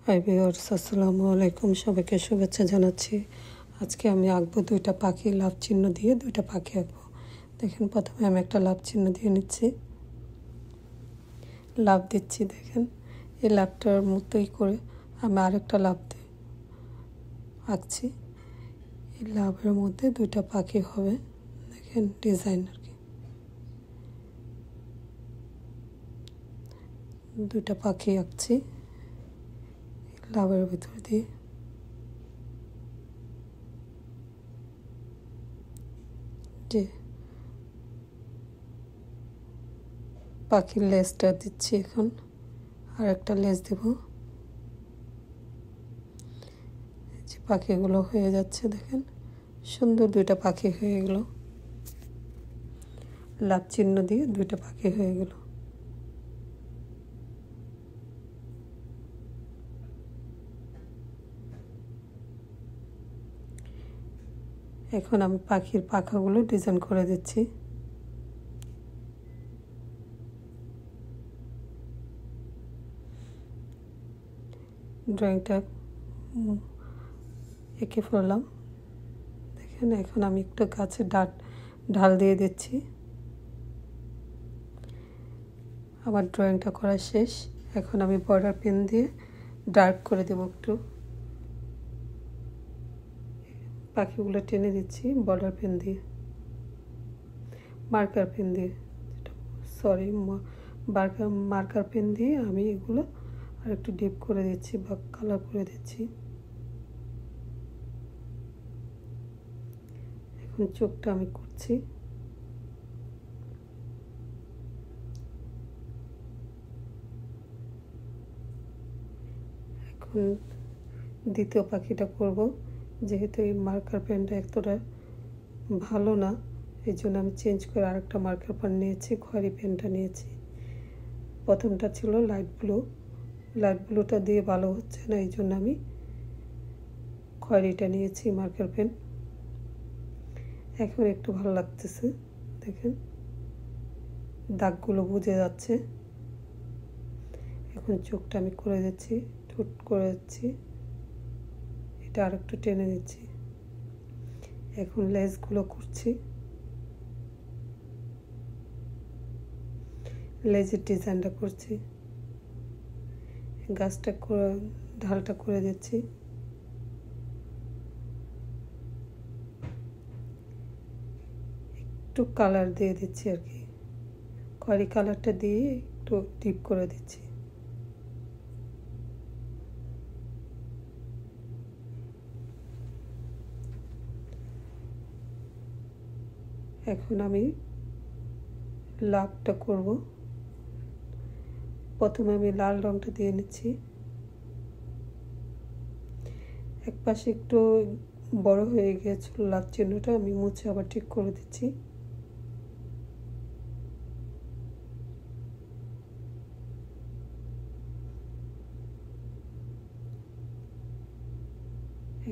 Hi viewers, আসসালামু আলাইকুম। সবাইকে শুভেচ্ছা জানাচ্ছি। আজকে আমি আঁকবো দুইটা পাখি, লাভ চিহ্ন দিয়ে দুইটা পাখি আঁকবো। দেখেন, প্রথমে আমি একটা লাভ চিহ্ন দিয়ে নিচ্ছি, লাভ দিচ্ছি। দেখেন, এই লাভটার মতোই করে আমি আরেকটা লাভ আঁকছি। এই লাভের মধ্যে দুইটা পাখি হবে। দেখেন ডিজাইন আর কি, দুইটা পাখি আঁকছি লাভের ভিতর দিয়ে। যে পাখির লেজটা দিচ্ছি, এখন আর একটা লেজ দেব। যে পাখিগুলো হয়ে যাচ্ছে, দেখেন সুন্দর দুইটা পাখি হয়ে গেল। লাভ চিহ্ন দিয়ে দুইটা পাখি হয়ে গেল। এখন আমি পাখির পাখাগুলো ডিজাইন করে দিচ্ছি। ড্রয়িংটা এঁকে ফেললাম। দেখেন, এখন আমি একটু গাছের ঢাল দিয়ে দিচ্ছি। আমার ড্রয়িংটা করা শেষ। এখন আমি বর্ডার পেন দিয়ে ডার্ক করে দেব একটু। পাখিগুলো টেনে দিচ্ছি বর্ডার পেন দিয়ে, মার্কার পেন দিয়ে, মার্কার পেন দিয়ে আমি এগুলো আর একটু ডিপ করে দিচ্ছি বা কালার করে দিচ্ছি। এখন চোখটা আমি করছি। এখন দ্বিতীয় পাখিটা করব। যেহেতু এই মার্কার পেনটা এতটা ভালো না, এই জন্য আমি চেঞ্জ করে আরেকটা মার্কার পেন নিয়েছি, খয়েরি পেনটা নিয়েছি। প্রথমটা ছিল লাইট ব্লুটা দিয়ে ভালো হচ্ছে না, এই জন্য আমি খয়েরিটা নিয়েছি মার্কার পেন। এখন একটু ভালো লাগতেছে। দেখেন দাগগুলো বুঝে যাচ্ছে। এখন চোখটা আমি করে দিচ্ছি, ঠোঁট করে দিচ্ছি, এটা আর একটু টেনে দিচ্ছি। এখন লেজগুলো করছি, লেজের ডিজাইনটা করছি। গাছটা ঢালটা করে দিচ্ছি। একটু কালার দিয়ে দিচ্ছি আর কি, খয়েরি কালারটা দিয়ে একটু ডিপ করে দিচ্ছি। এখন আমি লাভটা করব। প্রথমে আমি লাল রংটা দিয়ে নিচ্ছি। এক পাশে একটু বড় হয়ে গিয়েছিল লাভ চিহ্নটা, আমি মুছে আবার ঠিক করে দিচ্ছি।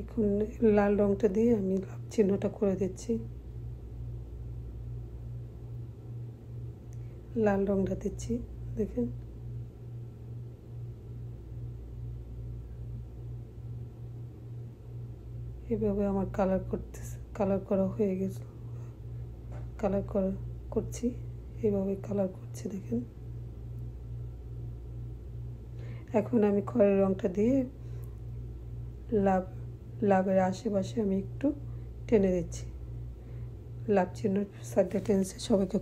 এখন লাল রংটা দিয়ে আমি লাভ চিহ্নটা করে দিচ্ছি। লাল রংটা দিচ্ছি, দেখেন এভাবে আমার কালার করা হয়ে গেছে। করছি, এইভাবে কালার করছি। দেখেন, এখন আমি খয়েরি রংটা দিয়ে লাভের আশেপাশে আমি একটু টেনে দিচ্ছি। লাভ চিহ্ন সাইডটা টেনেছি। সবাইকে